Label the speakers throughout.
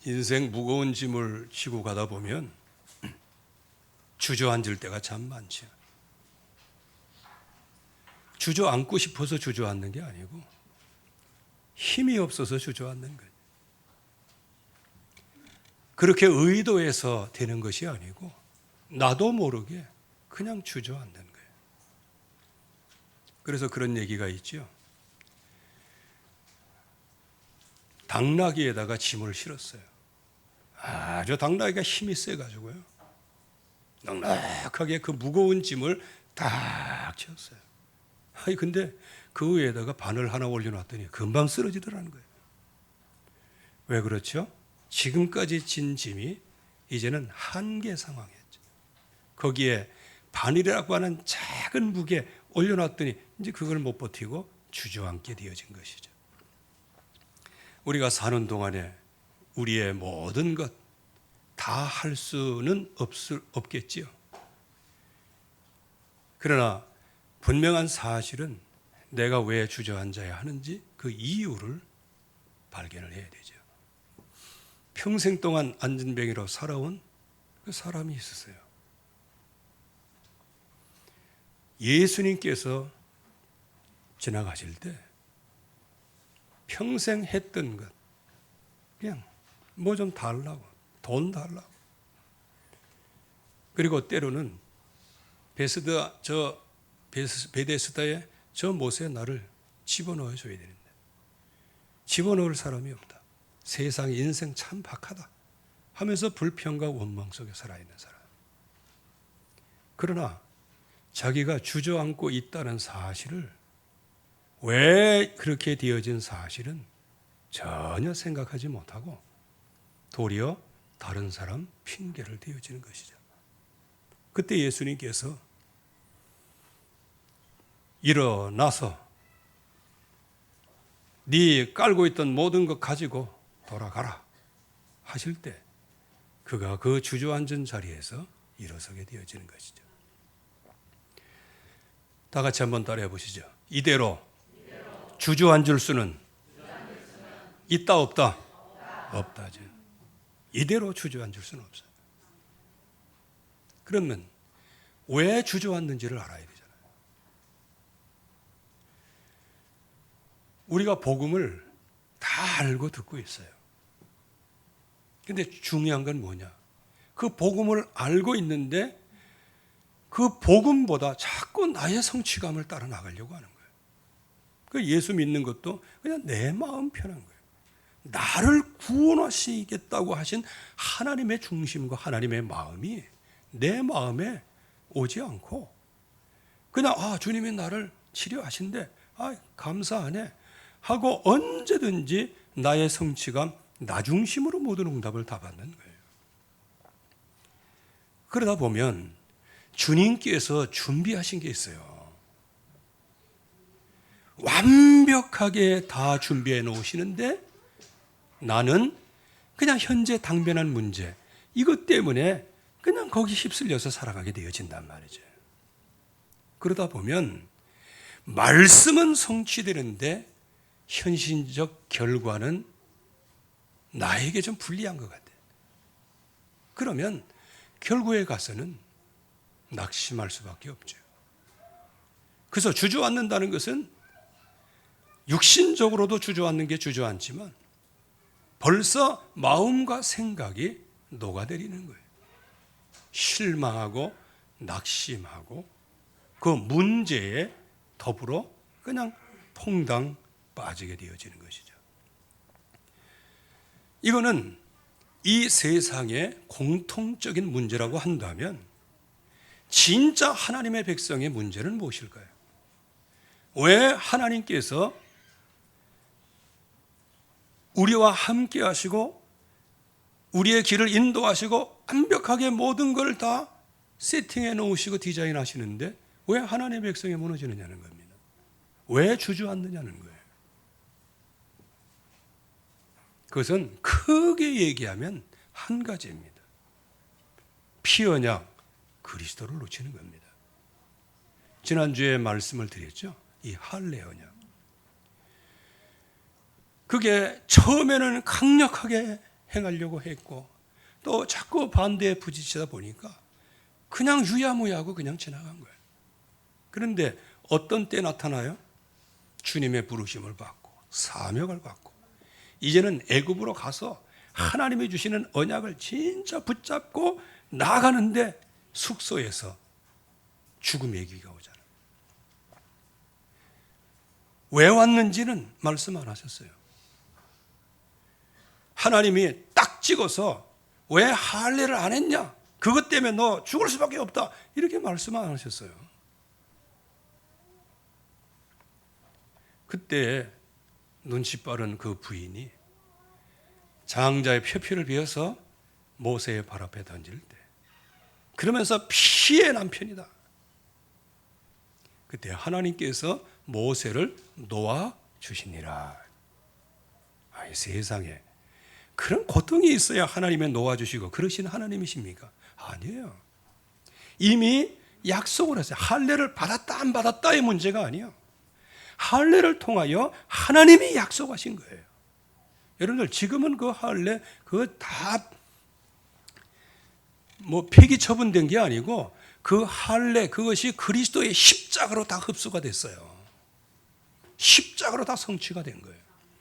Speaker 1: 인생 무거운 짐을 지고 가다 보면 주저앉을 때가 참 많죠. 주저앉고 싶어서 주저앉는 게 아니고 힘이 없어서 주저앉는 거예요. 그렇게 의도해서 되는 것이 아니고 나도 모르게 그냥 주저앉는 거예요. 그래서 그런 얘기가 있죠. 당나귀에다가 짐을 실었어요. 아주 당나귀가 힘이 세가지고요. 넉넉하게 그 무거운 짐을 딱 채웠어요. 아니 근데 그 위에다가 바늘 하나 올려놨더니 금방 쓰러지더라는 거예요. 왜 그렇죠? 지금까지 진 짐이 이제는 한계 상황이었죠. 거기에 바늘이라고 하는 작은 무게 올려놨더니 이제 그걸 못 버티고 주저앉게 되어진 것이죠. 우리가 사는 동안에 우리의 모든 것 다 할 수는 없겠지요. 그러나 분명한 사실은 내가 왜 주저앉아야 하는지 그 이유를 발견을 해야 되죠. 평생 동안 안진뱅이로 살아온 그 사람이 있었어요. 예수님께서 지나가실 때 평생 했던 것 그냥 뭐 좀 달라고, 돈 달라고. 그리고 때로는 베데스다에 저 못에 나를 집어넣어 줘야 되는데 집어넣을 사람이 없다. 세상 인생 참 박하다 하면서 불평과 원망 속에 살아있는 사람. 그러나 자기가 주저앉고 있다는 사실을, 왜 그렇게 되어진 사실은 전혀 생각하지 못하고 도리어 다른 사람 핑계를 대어지는 것이죠. 그때 예수님께서 일어나서 네 깔고 있던 모든 것 가지고 돌아가라 하실 때 그가 그 주저앉은 자리에서 일어서게 되어지는 것이죠. 다 같이 한번 따라해 보시죠. 이대로 주저앉을 수는 있다 없다? 없다죠. 이대로 주저앉을 수는 없어요. 그러면 왜 주저앉는지를 알아야 되잖아요. 우리가 복음을 다 알고 듣고 있어요. 근데 중요한 건 뭐냐? 그 복음을 알고 있는데 그 복음보다 자꾸 나의 성취감을 따라 나가려고 하는 거예요. 그 예수 믿는 것도 그냥 내 마음 편한 거예요. 나를 구원하시겠다고 하신 하나님의 중심과 하나님의 마음이 내 마음에 오지 않고 그냥 주님이 나를 치료하신대, 감사하네 하고 언제든지 나의 성취감, 나 중심으로 모든 응답을 다 받는 거예요. 그러다 보면 주님께서 준비하신 게 있어요. 완벽하게 다 준비해 놓으시는데 나는 그냥 현재 당면한 문제, 이것 때문에 그냥 거기 휩쓸려서 살아가게 되어진단 말이죠. 그러다 보면 말씀은 성취되는데 현실적 결과는 나에게 좀 불리한 것 같아요. 그러면 결국에 가서는 낙심할 수밖에 없죠. 그래서 주저앉는다는 것은 육신적으로도 주저앉는 게 주저앉지만 벌써 마음과 생각이 녹아내리는 거예요. 실망하고 낙심하고 그 문제에 더불어 그냥 퐁당 빠지게 되어지는 것이죠. 이거는 이 세상의 공통적인 문제라고 한다면 진짜 하나님의 백성의 문제는 무엇일까요? 왜 하나님께서 우리와 함께 하시고 우리의 길을 인도하시고 완벽하게 모든 걸 다 세팅해 놓으시고 디자인 하시는데 왜 하나님의 백성이 무너지느냐는 겁니다. 왜 주저앉느냐는 거예요. 그것은 크게 얘기하면 한 가지입니다. 피 언약 그리스도를 놓치는 겁니다. 지난주에 말씀을 드렸죠. 이 할례 언약. 그게 처음에는 강력하게 행하려고 했고 또 자꾸 반대에 부딪히다 보니까 그냥 유야무야하고 그냥 지나간 거예요. 그런데 어떤 때 나타나요? 주님의 부르심을 받고 사명을 받고 이제는 애굽으로 가서 하나님이 주시는 언약을 진짜 붙잡고 나가는데 숙소에서 죽음의 얘기가 오잖아요. 왜 왔는지는 말씀 안 하셨어요. 하나님이 딱 찍어서 왜 할례를 안 했냐? 그것 때문에 너 죽을 수밖에 없다. 이렇게 말씀 안 하셨어요. 그때 눈치 빠른 그 부인이 장자의 표피를 베어서 모세의 발 앞에 던질 때 그러면서 피의 남편이다. 그때 하나님께서 모세를 놓아 주시니라. 아이 세상에 그런 고통이 있어야 하나님의 놓아주시고 그러신 하나님이십니까? 아니에요. 이미 약속을 했어요. 할례를 받았다 안 받았다의 문제가 아니에요. 할례를 통하여 하나님이 약속하신 거예요. 여러분들 지금은 그 할례 그거 다 폐기 처분된 게 아니고 그 할례 그것이 그리스도의 십자가로 다 흡수가 됐어요. 십자가로 다 성취가 된 거예요.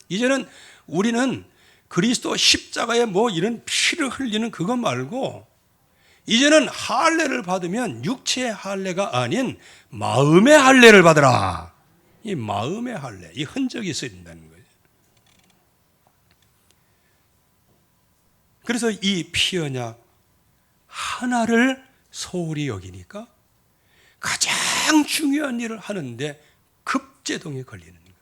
Speaker 1: 이제는 우리는 그리스도 십자가에 이런 피를 흘리는 그것 말고 이제는 할례를 받으면 육체의 할례가 아닌 마음의 할례를 받으라. 이 마음의 할례, 이 흔적이 있어야 된다는 거예요. 그래서 이 피언약 하나를 소홀히 여기니까 가장 중요한 일을 하는데 급제동이 걸리는 거예요.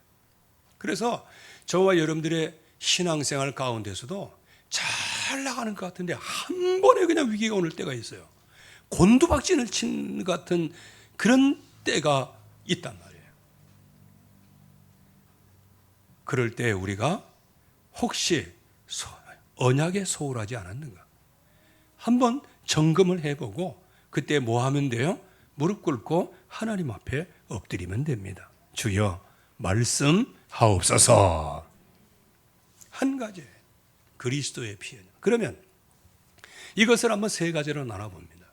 Speaker 1: 그래서 저와 여러분들의 신앙생활 가운데서도 잘 나가는 것 같은데 한 번에 그냥 위기가 오는 때가 있어요. 곤두박질을 치는 것 같은 그런 때가 있단 말이에요. 그럴 때 우리가 혹시 언약에 소홀하지 않았는가? 한번 점검을 해보고 그때 뭐 하면 돼요? 무릎 꿇고 하나님 앞에 엎드리면 됩니다. 주여 말씀하옵소서. 한 가지 그리스도의 피언약. 그러면 이것을 한번 세 가지로 나눠봅니다.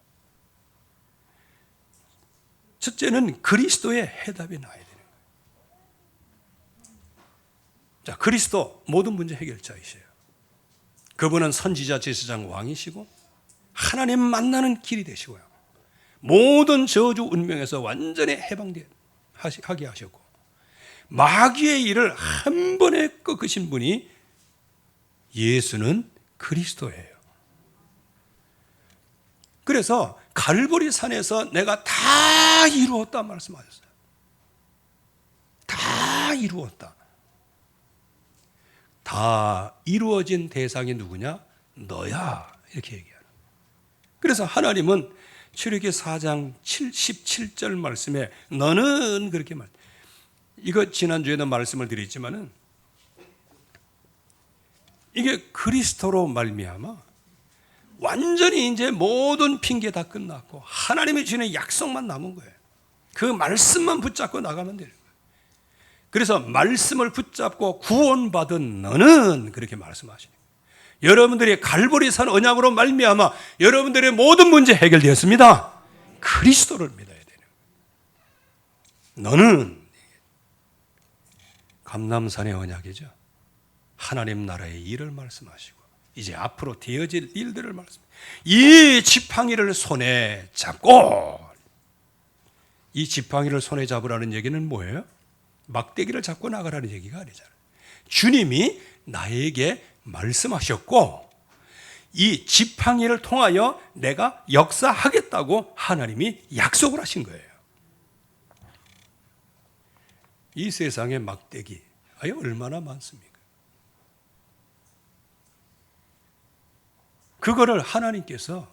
Speaker 1: 첫째는 그리스도의 해답이 나와야 되는 거예요. 자, 그리스도 모든 문제 해결자이세요. 그분은 선지자, 제사장, 왕이시고 하나님 만나는 길이 되시고요. 모든 저주 운명에서 완전히 해방하게 하셨고 마귀의 일을 한 번에 꺾으신 분이 예수는 그리스도예요. 그래서 갈보리 산에서 내가 다 이루었다 말씀하셨어요. 다 이루었다. 다 이루어진 대상이 누구냐? 너야. 이렇게 얘기하는. 그래서 하나님은 출애굽기 4장 17절 말씀에 너는 그렇게 말. 이거 지난주에도 말씀을 드렸지만은 이게 그리스도로 말미암아 완전히 이제 모든 핑계 다 끝났고 하나님이 주시는 약속만 남은 거예요. 그 말씀만 붙잡고 나가면 돼요. 그래서 말씀을 붙잡고 구원받은 너는 그렇게 말씀하시네요. 여러분들이 갈보리산 언약으로 말미암아 여러분들의 모든 문제 해결되었습니다. 그리스도를 믿어야 되는 거예요. 너는 감람산의 언약이죠. 하나님 나라의 일을 말씀하시고 이제 앞으로 되어질 일들을 말씀하시고 이 지팡이를 손에 잡고 이 지팡이를 손에 잡으라는 얘기는 뭐예요? 막대기를 잡고 나가라는 얘기가 아니잖아요. 주님이 나에게 말씀하셨고 이 지팡이를 통하여 내가 역사하겠다고 하나님이 약속을 하신 거예요. 이 세상의 막대기 얼마나 많습니까? 그거를 하나님께서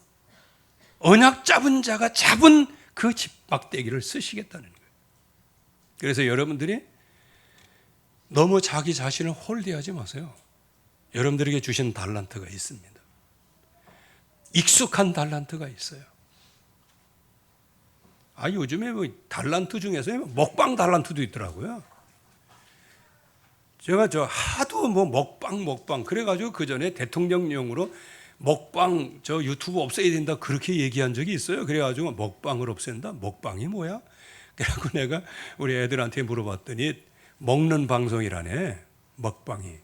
Speaker 1: 언약 잡은 자가 잡은 그 막대기를 쓰시겠다는 거예요. 그래서 여러분들이 너무 자기 자신을 홀대하지 마세요. 여러분들에게 주신 달란트가 있습니다. 익숙한 달란트가 있어요. 요즘에 달란트 중에서 먹방 달란트도 있더라고요. 제가 하도 하도 뭐 먹방 그래가지고 그 전에 대통령령으로 먹방 저 유튜브 없애야 된다 그렇게 얘기한 적이 있어요. 그래가지고 먹방을 없앤다. 먹방이 뭐야? 그래갖고 내가 우리 애들한테 물어봤더니 먹는 방송이라네. 먹방이.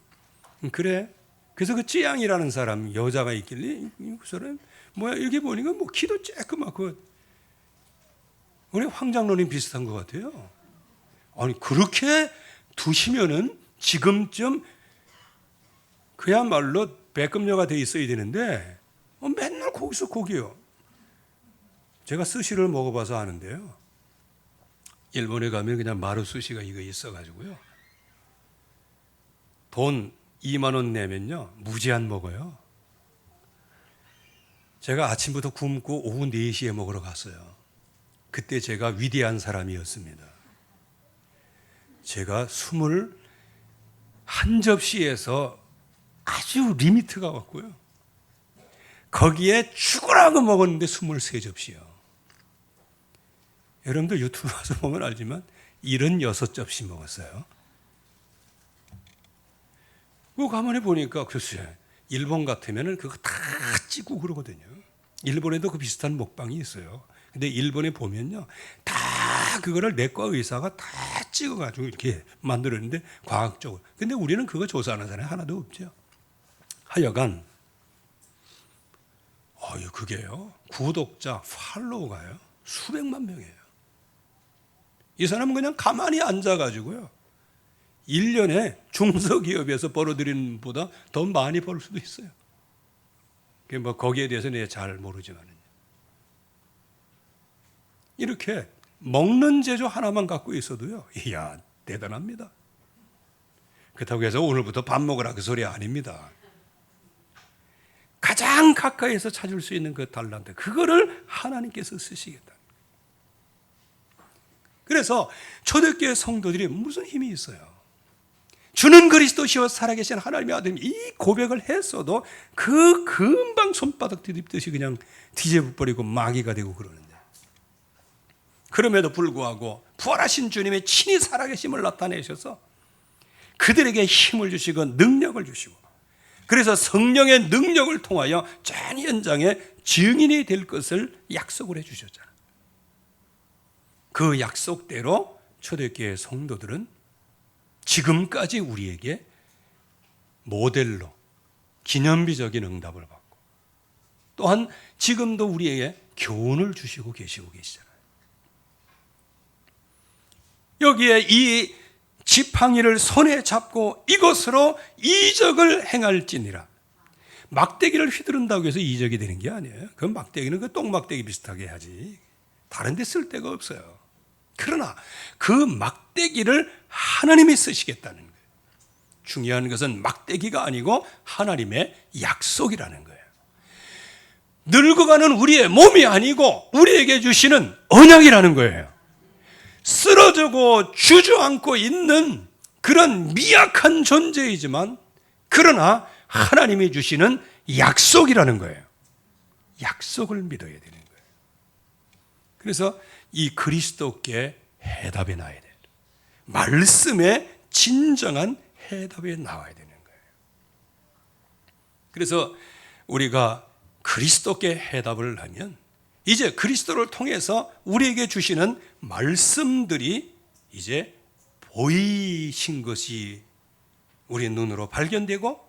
Speaker 1: 그래. 그래서 그 찌양이라는 사람 여자가 있길래 그 사람 뭐야 이렇게 보니까 뭐 키도 쬐끄맣고 우리 황장로님 비슷한 것 같아요. 아니 그렇게 두시면은 지금쯤 그야말로 배급녀가 돼 있어야 되는데 맨날 거기서 거기요. 제가 스시를 먹어봐서 아는데요. 일본에 가면 그냥 마루 스시가 이거 있어가지고요. 돈 2만 원 내면요 무제한 먹어요. 제가 아침부터 굶고 오후 4시에 먹으러 갔어요. 그때 제가 위대한 사람이었습니다. 제가 21접시에서 아주 리미트가 왔고요. 거기에 죽으라고 먹었는데 23접시요. 여러분들 유튜브 와서 보면 알지만 76접시 먹었어요. 그 가만히 보니까 글쎄 일본 같으면 그거 다 찍고 그러거든요. 일본에도 그 비슷한 먹방이 있어요. 근데 일본에 보면요 다 그거를 내과 의사가 다 찍어가지고 이렇게 만들었는데 과학적으로. 근데 우리는 그거 조사하는 사람이 하나도 없죠. 하여간 그게요 구독자 팔로워가요 수백만 명이에요. 이 사람은 그냥 가만히 앉아가지고요 1년에 중소기업에서 벌어들이는 보다 더 많이 벌 수도 있어요. 뭐 거기에 대해서 내가 잘 모르지만 이렇게 먹는 재주 하나만 갖고 있어도요 이야 대단합니다. 그렇다고 해서 오늘부터 밥 먹으라 그 소리 아닙니다. 가장 가까이에서 찾을 수 있는 그 달란트 그거를 하나님께서 쓰시겠다. 그래서 초대교회 성도들이 무슨 힘이 있어요? 주는 그리스도시여 살아계신 하나님의 아들 이 고백을 했어도 그 금방 손바닥 뒤집듯이 그냥 뒤집어버리고 마귀가 되고 그러는데 그럼에도 불구하고 부활하신 주님의 친히 살아계심을 나타내셔서 그들에게 힘을 주시고 능력을 주시고 그래서 성령의 능력을 통하여 전 현장에 증인이 될 것을 약속을 해주셨잖아요. 그 약속대로 초대교회 성도들은 지금까지 우리에게 모델로 기념비적인 응답을 받고 또한 지금도 우리에게 교훈을 주시고 계시고 계시잖아요. 여기에 이 지팡이를 손에 잡고 이것으로 이적을 행할지니라. 막대기를 휘두른다고 해서 이적이 되는 게 아니에요. 그 막대기는 그 똥막대기 비슷하게 해야지 다른 데 쓸 데가 없어요. 그러나 그 막대기를 하나님이 쓰시겠다는 거예요. 중요한 것은 막대기가 아니고 하나님의 약속이라는 거예요. 늙어가는 우리의 몸이 아니고 우리에게 주시는 언약이라는 거예요. 쓰러지고 주저앉고 있는 그런 미약한 존재이지만 그러나 하나님이 주시는 약속이라는 거예요. 약속을 믿어야 되는 거예요. 그래서 이 그리스도께 해답에 나와야 돼요. 말씀의 진정한 해답에 나와야 되는 거예요. 그래서 우리가 그리스도께 해답을 하면 이제 그리스도를 통해서 우리에게 주시는 말씀들이 이제 보이신 것이 우리 눈으로 발견되고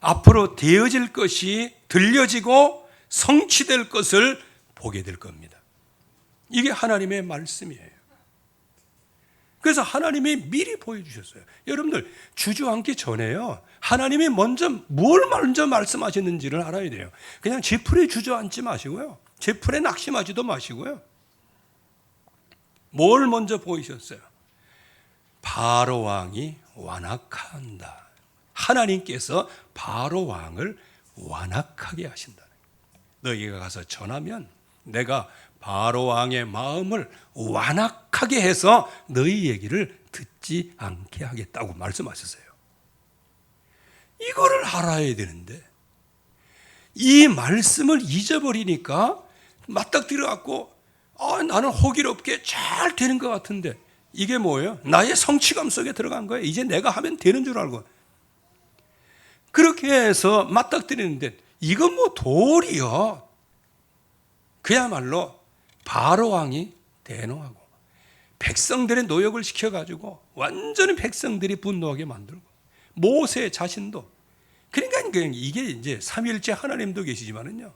Speaker 1: 앞으로 되어질 것이 들려지고 성취될 것을 보게 될 겁니다. 이게 하나님의 말씀이에요. 그래서 하나님이 미리 보여주셨어요. 여러분들 주저앉기 전에요 하나님이 뭘 먼저 말씀하셨는지를 알아야 돼요. 그냥 제 풀에 주저앉지 마시고요 제 풀에 낙심하지도 마시고요 뭘 먼저 보이셨어요? 바로 왕이 완악한다. 하나님께서 바로 왕을 완악하게 하신다. 너희가 가서 전하면 내가 바로 왕의 마음을 완악하게 해서 너희 얘기를 듣지 않게 하겠다고 말씀하셨어요. 이거를 알아야 되는데 이 말씀을 잊어버리니까 맞닥뜨려갖고 나는 호기롭게 잘 되는 것 같은데 이게 뭐예요? 나의 성취감 속에 들어간 거예요. 이제 내가 하면 되는 줄 알고 그렇게 해서 맞닥뜨리는데 이건 뭐 도리요. 그야말로 바로 왕이 대노하고 백성들의 노역을 시켜가지고 완전히 백성들이 분노하게 만들고 모세 자신도 그러니까 이게 이제 삼위일체 하나님도 계시지만은요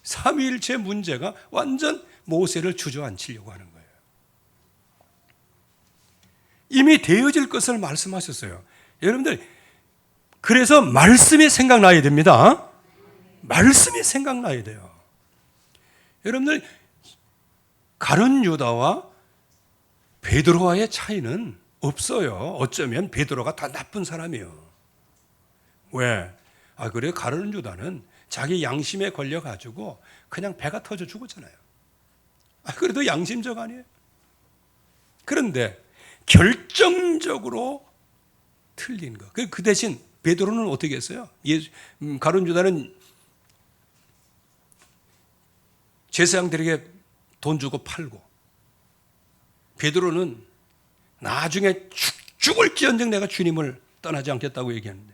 Speaker 1: 삼위일체 문제가 완전 모세를 주저앉히려고 하는 거예요. 이미 되어질 것을 말씀하셨어요. 여러분들 그래서 말씀이 생각나야 됩니다. 말씀이 생각나야 돼요. 여러분들 가룟 유다와 베드로와의 차이는 없어요. 어쩌면 베드로가 더 나쁜 사람이에요. 왜? 그래 가룟 유다는 자기 양심에 걸려가지고 그냥 배가 터져 죽었잖아요. 그래도 양심적 아니에요? 그런데 결정적으로 틀린 거. 그 대신 베드로는 어떻게 했어요? 가룟 유다는 제사장들에게 돈 주고 팔고 베드로는 나중에 죽을지언정 내가 주님을 떠나지 않겠다고 얘기하는데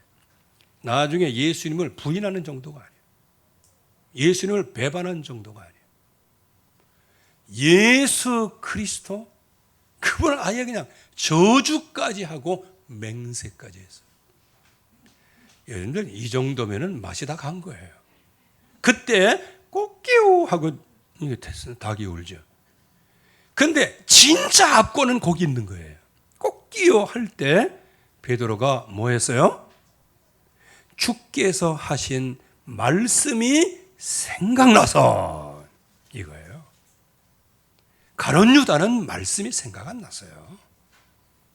Speaker 1: 나중에 예수님을 부인하는 정도가 아니에요. 예수님을 배반한 정도가 아니에요. 예수 그리스도 그분을 아예 그냥 저주까지 하고 맹세까지 했어요. 여러분들 이 정도면은 맛이 다 간 거예요. 그때 꼬끼우 하고 닭이 울죠. 근데 진짜 앞권은 거기 있는 거예요. 꼬끼우 할 때 베드로가 뭐 했어요? 주께서 하신 말씀이 생각나서 이거예요. 가룟 유다는 말씀이 생각 안 났어요.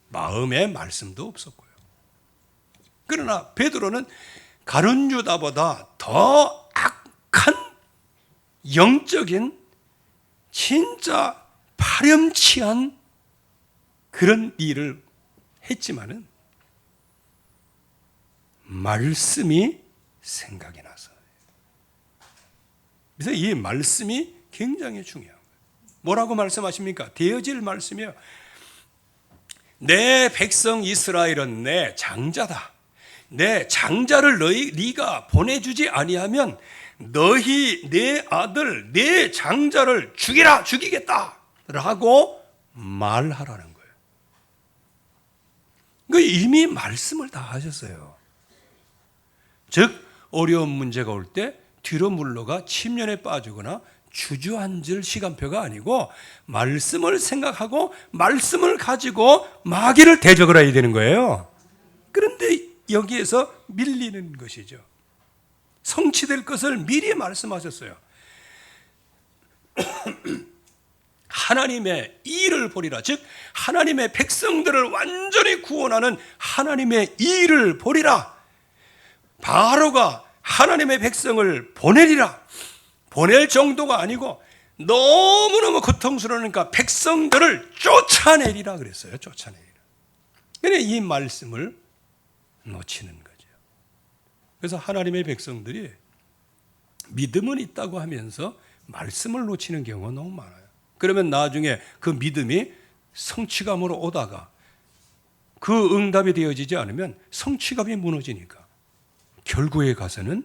Speaker 1: 마음에 말씀도 없었고요. 그러나 베드로는 가룟 유다보다 더 악한 영적인 진짜 파렴치한 그런 일을 했지만은 말씀이 생각이 나서. 그래서 이 말씀이 굉장히 중요한 거예요. 뭐라고 말씀하십니까? 되어질 말씀이요. 내 백성 이스라엘은 내 장자다. 내 장자를 네가 보내주지 아니하면 너희 내 아들 내 장자를 죽이겠다 라고 말하라는 거예요. 그 이미 말씀을 다 하셨어요. 즉 어려운 문제가 올 때 뒤로 물러가 침륜에 빠지거나 주저앉을 시간표가 아니고 말씀을 생각하고 말씀을 가지고 마귀를 대적을 해야 되는 거예요. 그런데 여기에서 밀리는 것이죠. 성취될 것을 미리 말씀하셨어요. 하나님의 일을 보리라. 즉 하나님의 백성들을 완전히 구원하는 하나님의 일을 보리라. 바로가 하나님의 백성을 보내리라. 보낼 정도가 아니고 너무너무 고통스러우니까 백성들을 쫓아내리라 그랬어요. 쫓아내리라. 그래 이 말씀을 놓치는 거죠. 그래서 하나님의 백성들이 믿음은 있다고 하면서 말씀을 놓치는 경우가 너무 많아요. 그러면 나중에 그 믿음이 성취감으로 오다가 그 응답이 되어지지 않으면 성취감이 무너지니까 결국에 가서는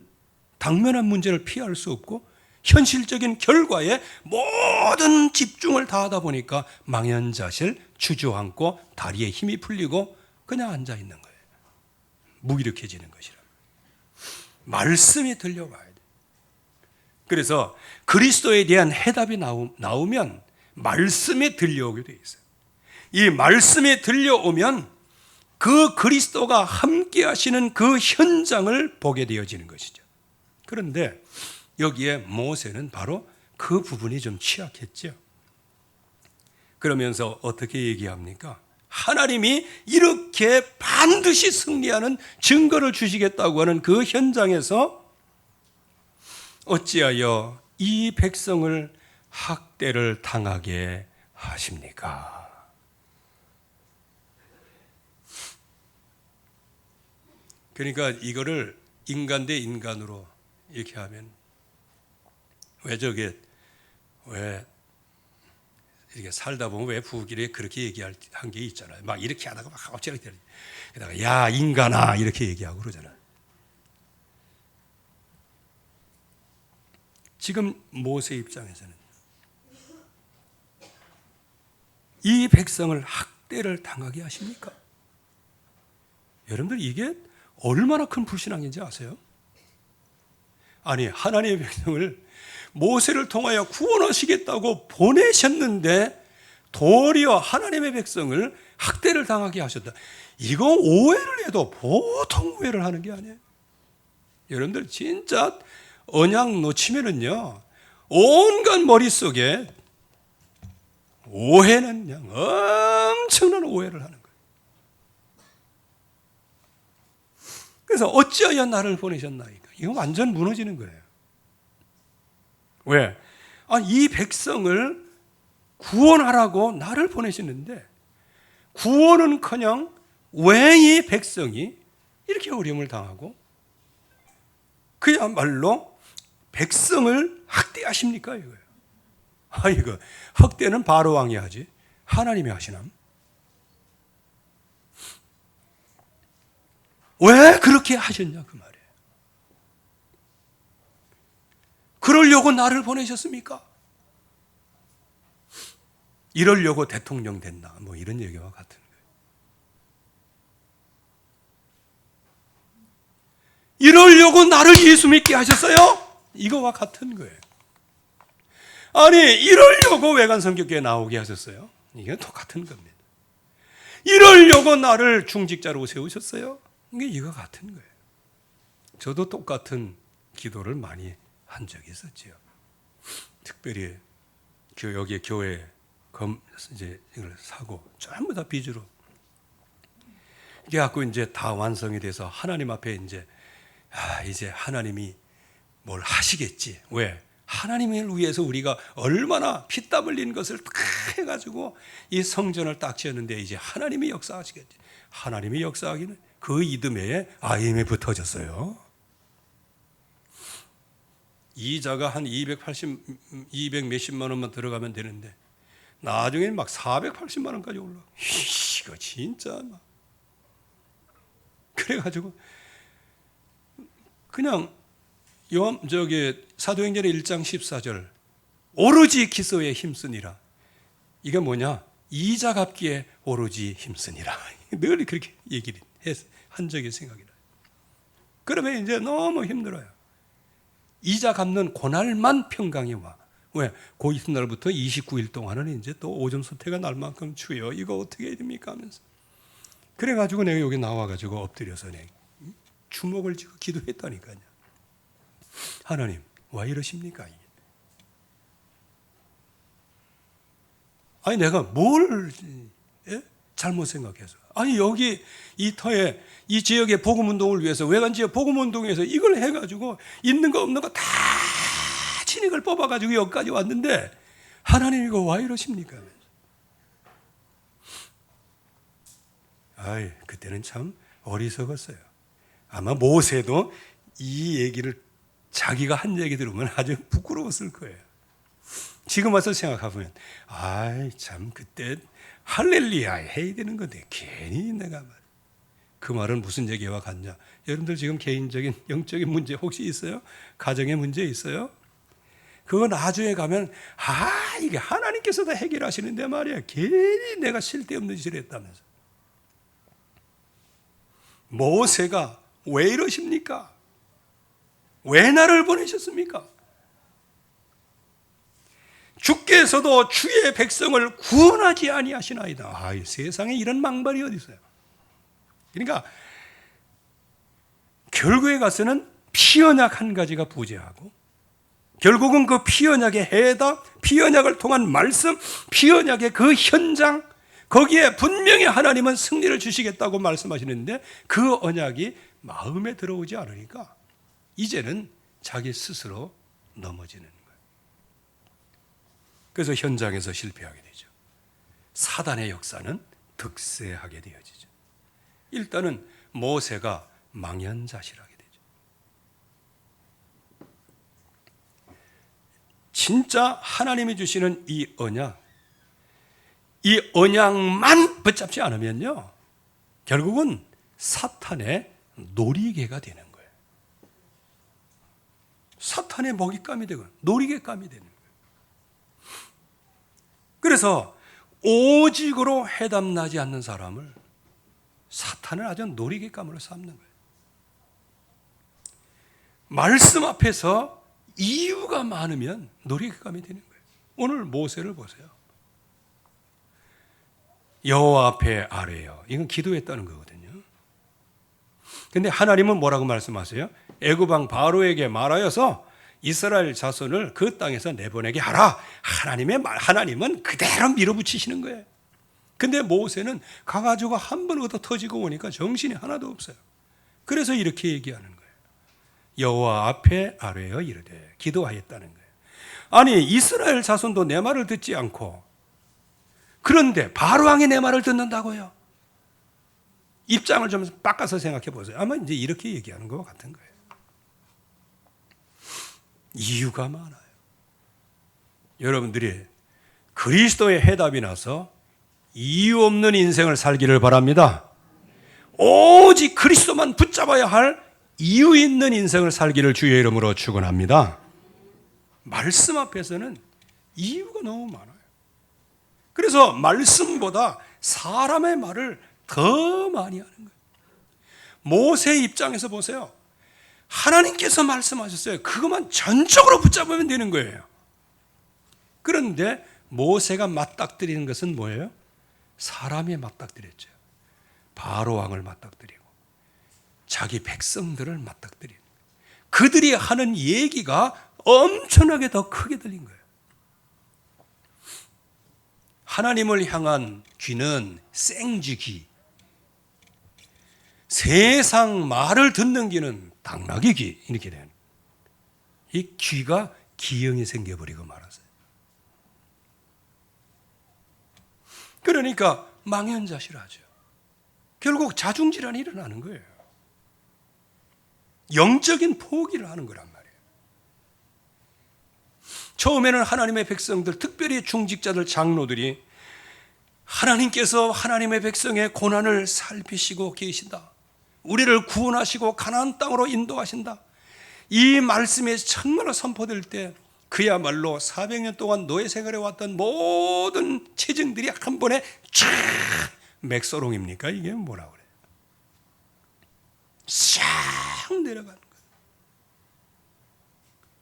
Speaker 1: 당면한 문제를 피할 수 없고 현실적인 결과에 모든 집중을 다하다 보니까 망연자실 주저앉고 다리에 힘이 풀리고 그냥 앉아 있는 거예요. 무기력해지는 것이라. 말씀이 들려와야 돼요. 그래서 그리스도에 대한 해답이 나오면 말씀이 들려오게 돼 있어요. 이 말씀이 들려오면 그 그리스도가 함께 하시는 그 현장을 보게 되어지는 것이죠. 그런데 여기에 모세는 바로 그 부분이 좀 취약했죠. 그러면서 어떻게 얘기합니까? 하나님이 이렇게 반드시 승리하는 증거를 주시겠다고 하는 그 현장에서 어찌하여 이 백성을 학대를 당하게 하십니까? 그러니까 이거를 인간 대 인간으로 이렇게 하면 왜 이렇게 살다 보면 왜 부부끼리 그렇게 얘기한 게 있잖아요. 막 이렇게 하다가 막 어찌렇게 게다가 야 인간아 이렇게 얘기하고 그러잖아요. 지금 모세 입장에서는 이 백성을 학대를 당하게 하십니까? 여러분들 이게 얼마나 큰 불신앙인지 아세요? 아니, 하나님의 백성을 모세를 통하여 구원하시겠다고 보내셨는데 도리어 하나님의 백성을 학대를 당하게 하셨다. 이거 오해를 해도 보통 오해를 하는 게 아니에요. 여러분들 진짜 언약 놓치면은요, 온갖 머릿속에 오해는 그냥 엄청난 오해를 하는 거예요. 그래서 어찌하여 나를 보내셨나이까? 이거 완전 무너지는 거예요. 왜? 이 백성을 구원하라고 나를 보내시는데 구원은커녕 왜 이 백성이 이렇게 어려움을 당하고 그야말로 백성을 학대하십니까? 이거예요. 이거 학대는 바로 왕이 하지 하나님이 하시나? 왜 그렇게 하셨냐 그 말이에요. 그러려고 나를 보내셨습니까? 이러려고 대통령 됐나? 뭐 이런 얘기와 같은 거예요. 이러려고 나를 예수 믿게 하셨어요? 이거와 같은 거예요. 아니, 이러려고 외관 성격교회 나오게 하셨어요? 이게 똑같은 겁니다. 이러려고 나를 중직자로 세우셨어요? 이게 이거 같은 거예요. 저도 똑같은 기도를 많이 한 적이 있었지요. 특별히 여기 교회 이제 이걸 사고 전부 다 빚으로 이게 갖고 이제 다 완성이 돼서 하나님 앞에 이제 하나님이 뭘 하시겠지. 왜? 하나님을 위해서 우리가 얼마나 피땀 흘린 것을 딱 해가지고 이 성전을 딱 지었는데 이제 하나님이 역사하시겠지. 하나님이 역사하기는 그 이듬해에 IMF 터졌어요. 이자가 한 200 몇십만 원만 들어가면 되는데 나중에는 막 480만 원까지 올라. 이거 진짜 막. 그래가지고 그냥 사도행전의 1장 14절 오로지 기소에 힘쓰니라. 이게 뭐냐? 이자 갚기에 오로지 힘쓰니라. 늘 그렇게 얘기를 한 적이 생각이 나요. 그러면 이제 너무 힘들어요. 이자 갚는 그날만 평강이 와. 왜? 그 이튿날부터 29일 동안은 이제 또 오존 소태가 날 만큼 추요. 이거 어떻게 해야 됩니까? 하면서. 그래가지고 내가 여기 나와가지고 엎드려서 내가 주먹을 쥐고 기도했다니까요. 하나님, 왜 이러십니까? 아니, 내가 뭘 잘못 생각해서. 아니, 여기 이 터에, 이 지역의 복음운동을 위해서, 외관 지역 복음운동에서 이걸 해가지고 있는 거 없는 거 다 진익을 뽑아가지고 여기까지 왔는데, 하나님 이거 왜 이러십니까? 그때는 참 어리석었어요. 아마 모세도 이 얘기를 자기가 한 얘기 들으면 아주 부끄러웠을 거예요. 지금 와서 생각해보면 참 그때 할렐루야 해야 되는 건데 괜히 내가 그 말은 무슨 얘기와 같냐. 여러분들 지금 개인적인 영적인 문제 혹시 있어요? 가정의 문제 있어요? 그거 나중에 가면 이게 하나님께서 다 해결하시는데 말이야. 괜히 내가 쓸데없는 짓을 했다면서. 모세가 왜 이러십니까? 왜 나를 보내셨습니까? 주께서도 주의 백성을 구원하지 아니하시나이다. 세상에 이런 망발이 어디 있어요? 그러니까 결국에 가서는 피언약 한 가지가 부재하고 결국은 그 피언약의 해답, 피언약을 통한 말씀, 피언약의 그 현장, 거기에 분명히 하나님은 승리를 주시겠다고 말씀하시는데 그 언약이 마음에 들어오지 않으니까 이제는 자기 스스로 넘어지는 거예요. 그래서 현장에서 실패하게 되죠. 사단의 역사는 득세하게 되어지죠. 일단은 모세가 망연자실하게 되죠. 진짜 하나님이 주시는 이 언약만 붙잡지 않으면요, 결국은 사탄의 놀이개가 되는 거예요. 사탄의 먹잇감이 되고 놀이개감이 되는 거예요. 그래서 오직으로 해답나지 않는 사람을 사탄은 아주 놀이개감으로 삼는 거예요. 말씀 앞에서 이유가 많으면 놀이개감이 되는 거예요. 오늘 모세를 보세요. 여호와 앞에 아뢰요. 이건 기도했다는 거거든요. 근데 하나님은 뭐라고 말씀하세요? 애굽 왕 바로에게 말하여서 이스라엘 자손을 그 땅에서 내보내게 하라. 하나님은 그대로 밀어붙이시는 거예요. 근데 모세는 가가지고 한 번 얻어 터지고 오니까 정신이 하나도 없어요. 그래서 이렇게 얘기하는 거예요. 여호와 앞에 아뢰어 이르되 기도하였다는 거예요. 아니 이스라엘 자손도 내 말을 듣지 않고 그런데 바로 왕이 내 말을 듣는다고요? 입장을 좀 바꿔서 생각해 보세요. 아마 이제 이렇게 얘기하는 것과 같은 거예요. 이유가 많아요. 여러분들이 그리스도의 해답이 나서 이유 없는 인생을 살기를 바랍니다. 오직 그리스도만 붙잡아야 할 이유 있는 인생을 살기를 주의 이름으로 축원합니다. 말씀 앞에서는 이유가 너무 많아요. 그래서 말씀보다 사람의 말을 더 많이 하는 거예요. 모세 입장에서 보세요. 하나님께서 말씀하셨어요. 그것만 전적으로 붙잡으면 되는 거예요. 그런데 모세가 맞닥뜨리는 것은 뭐예요? 사람이 맞닥뜨렸죠. 바로 왕을 맞닥뜨리고 자기 백성들을 맞닥뜨리는 거예요. 그들이 하는 얘기가 엄청나게 더 크게 들린 거예요. 하나님을 향한 귀는 생쥐귀, 세상 말을 듣는 귀는 당나귀 귀, 이렇게 되는. 이 귀가 기형이 생겨버리고 말았어요. 그러니까 망연자실하죠. 결국 자중질환이 일어나는 거예요. 영적인 포기를 하는 거란 말이에요. 처음에는 하나님의 백성들, 특별히 중직자들, 장로들이 하나님께서 하나님의 백성의 고난을 살피시고 계신다. 우리를 구원하시고 가나안 땅으로 인도하신다. 이 말씀이 정말로 선포될 때 그야말로 400년 동안 노예 생활해 왔던 모든 체증들이 한 번에 쫙 맥서롱입니까? 이게 뭐라고 그래요? 싹 내려가는 거예요.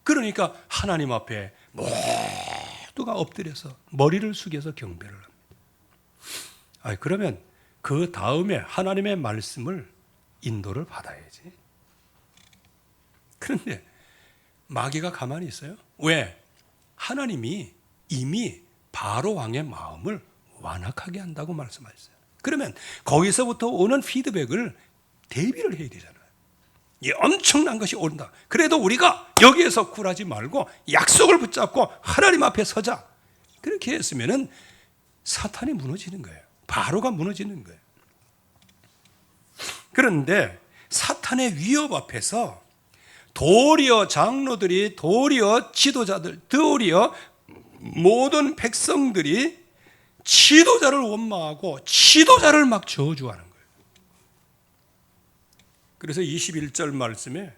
Speaker 1: 그러니까 하나님 앞에 모두가 엎드려서 머리를 숙여서 경배를 합니다. 그러면 그 다음에 하나님의 말씀을 인도를 받아야지. 그런데 마귀가 가만히 있어요? 왜? 하나님이 이미 바로 왕의 마음을 완악하게 한다고 말씀하셨어요. 그러면 거기서부터 오는 피드백을 대비를 해야 되잖아요. 이 엄청난 것이 온다. 그래도 우리가 여기에서 굴하지 말고 약속을 붙잡고 하나님 앞에 서자. 그렇게 했으면은 사탄이 무너지는 거예요. 바로가 무너지는 거예요. 그런데 사탄의 위협 앞에서 도리어 장로들이, 도리어 지도자들, 도리어 모든 백성들이 지도자를 원망하고 지도자를 막 저주하는 거예요. 그래서 21절 말씀에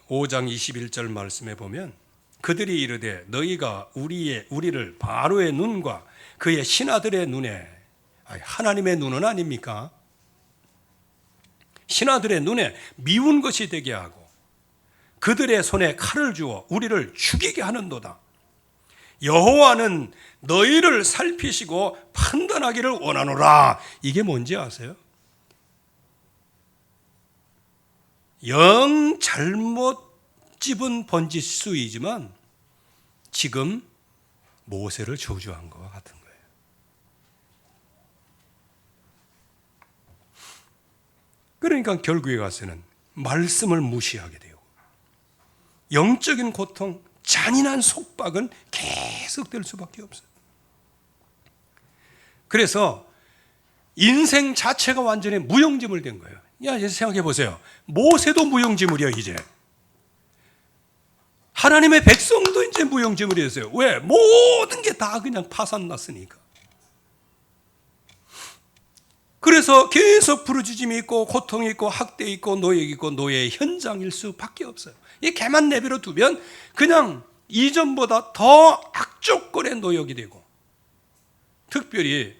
Speaker 1: 5장 21절 말씀에 보면 그들이 이르되 너희가 우리를 바로의 눈과 그의 신하들의 눈에, 하나님의 눈은 아닙니까? 신하들의 눈에 미운 것이 되게 하고 그들의 손에 칼을 주어 우리를 죽이게 하는도다. 여호와는 너희를 살피시고 판단하기를 원하노라. 이게 뭔지 아세요? 영 잘못 집은 번지수이지만 지금 모세를 저주한 것과 같은 거예요. 그러니까 결국에 가서는 말씀을 무시하게 되고 영적인 고통, 잔인한 속박은 계속될 수밖에 없어요. 그래서 인생 자체가 완전히 무용지물 된 거예요. 이제 생각해 보세요. 모세도 무용지물이야 이제. 하나님의 백성도 이제 무용지물이 됐어요. 왜? 모든 게 다 그냥 파산났으니까. 그래서 계속 부르짖음이 있고 고통이 있고 학대 있고 노역이 있고 노예의 현장일 수밖에 없어요. 이 개만 내버려 두면 그냥 이전보다 더 악조건의 노역이 되고, 특별히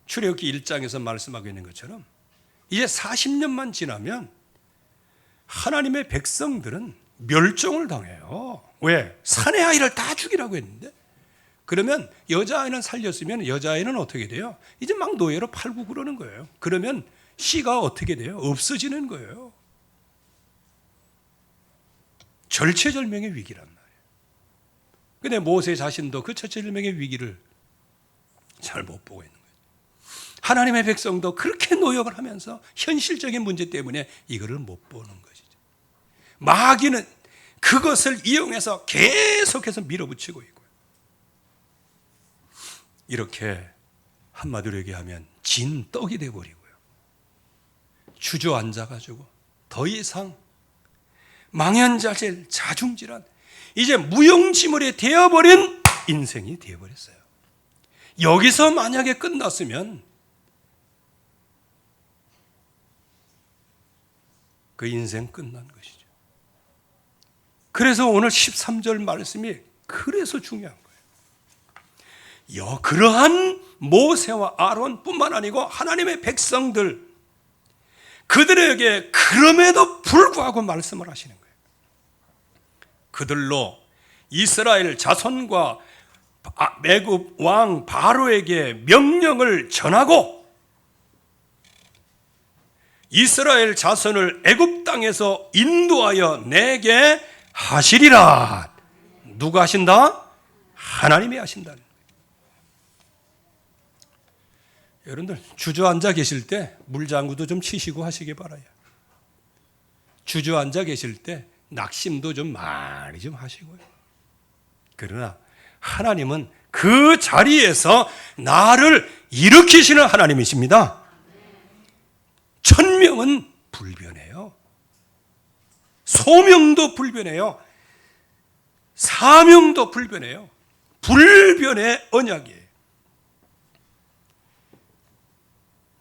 Speaker 1: 출애굽기 1장에서 말씀하고 있는 것처럼 이제 40년만 지나면 하나님의 백성들은 멸종을 당해요. 왜? 사내 아이를 다 죽이라고 했는데, 그러면 여자아이는 살렸으면 여자아이는 어떻게 돼요? 이제 막 노예로 팔고 그러는 거예요. 그러면 씨가 어떻게 돼요? 없어지는 거예요. 절체절명의 위기란 말이에요. 근데 모세 자신도 그 절체절명의 위기를 잘 못 보고 있는 거예요. 하나님의 백성도 그렇게 노역을 하면서 현실적인 문제 때문에 이거를 못 보는 것이죠. 마귀는 그것을 이용해서 계속해서 밀어붙이고 있고요. 이렇게 한마디로 얘기하면 진떡이 되어버리고요. 주저앉아가지고 더 이상 망연자실, 자중질환, 이제 무용지물이 되어버린 인생이 되어버렸어요. 여기서 만약에 끝났으면 그 인생 끝난 것이죠. 그래서 오늘 13절 말씀이 그래서 중요한 거예요. 그러한 모세와 아론뿐만 아니고 하나님의 백성들, 그들에게 그럼에도 불구하고 말씀을 하시는 거예요. 그들로 이스라엘 자손과 애굽 왕 바로에게 명령을 전하고 이스라엘 자손을 애굽 땅에서 인도하여 내게 하시리라. 누가 하신다? 하나님이 하신다. 여러분들 주저앉아 계실 때 물장구도 좀 치시고 하시기 바라요. 주저앉아 계실 때 낙심도 좀 많이 좀 하시고요. 그러나 하나님은 그 자리에서 나를 일으키시는 하나님이십니다. 천명은 불변해요. 소명도 불변해요. 사명도 불변해요. 불변의 언약이에요.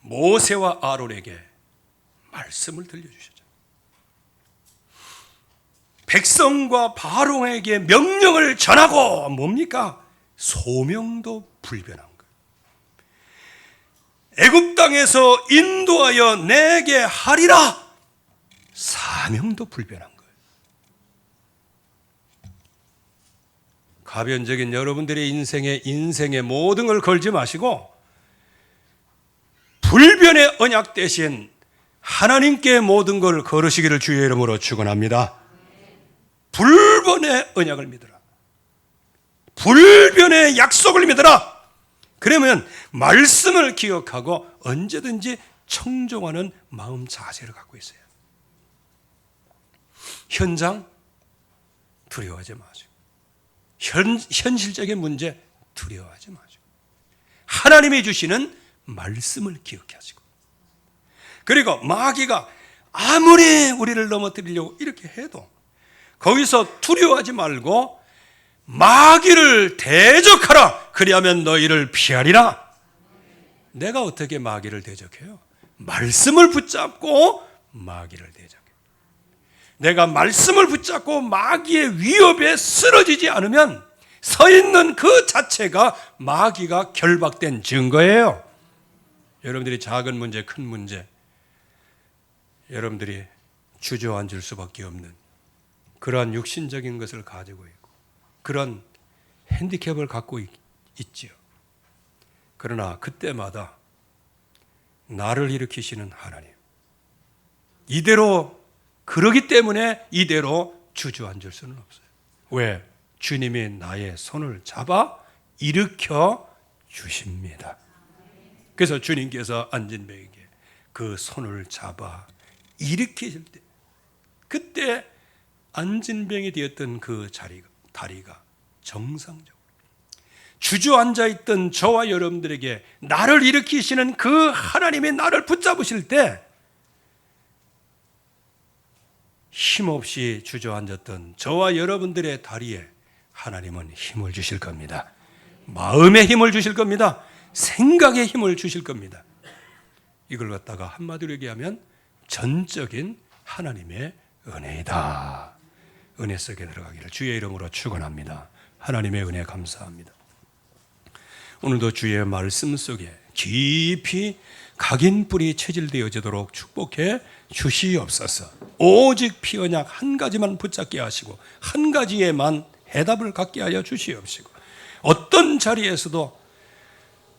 Speaker 1: 모세와 아론에게 말씀을 들려주셨죠. 백성과 바로에게 명령을 전하고 뭡니까? 소명도 불변한 거예요. 애굽 땅에서 인도하여 내게 하리라. 사명도 불변한 거예요. 가변적인 여러분들의 인생의 모든 걸 걸지 마시고 불변의 언약 대신 하나님께 모든 걸 걸으시기를 주의 이름으로 축원합니다. 불변의 언약을 믿어라. 불변의 약속을 믿어라. 그러면 말씀을 기억하고 언제든지 청종하는 마음 자세를 갖고 있어요. 현장 두려워하지 마시고, 현실적인 문제 두려워하지 마시고, 하나님이 주시는 말씀을 기억하시고, 그리고 마귀가 아무리 우리를 넘어뜨리려고 이렇게 해도 거기서 두려워하지 말고 마귀를 대적하라. 그리하면 너희를 피하리라. 내가 어떻게 마귀를 대적해요? 말씀을 붙잡고 마귀를 대적해요. 내가 말씀을 붙잡고 마귀의 위협에 쓰러지지 않으면 서 있는 그 자체가 마귀가 결박된 증거예요. 여러분들이 작은 문제, 큰 문제, 여러분들이 주저앉을 수밖에 없는 그러한 육신적인 것을 가지고 있고 그런 핸디캡을 갖고 있지요. 그러나 그때마다 나를 일으키시는 하나님, 이대로 그러기 때문에 이대로 주저앉을 수는 없어요. 왜? 주님이 나의 손을 잡아 일으켜 주십니다. 그래서 주님께서 안진뱅에게 그 손을 잡아 일으키실 때, 그때 안진뱅이 되었던 그 다리가 정상적으로 주저앉아 있던 저와 여러분들에게 나를 일으키시는 그 하나님이 나를 붙잡으실 때 힘없이 주저앉았던 저와 여러분들의 다리에 하나님은 힘을 주실 겁니다. 마음의 힘을 주실 겁니다. 생각의 힘을 주실 겁니다. 이걸 갖다가 한마디로 얘기하면 전적인 하나님의 은혜이다. 은혜 속에 들어가기를 주의 이름으로 축원합니다. 하나님의 은혜 감사합니다. 오늘도 주의 말씀 속에 깊이 각인뿔이 체질되어지도록 축복해 주시옵소서. 오직 피 언약 한 가지만 붙잡게 하시고 한 가지에만 해답을 갖게 하여 주시옵시고 어떤 자리에서도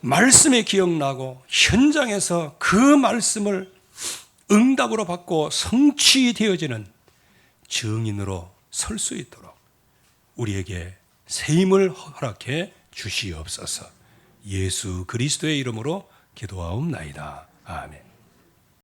Speaker 1: 말씀이 기억나고 현장에서 그 말씀을 응답으로 받고 성취되어지는 증인으로 설 수 있도록 우리에게 새 힘을 허락해 주시옵소서. 예수 그리스도의 이름으로 기도하옵나이다. 아멘.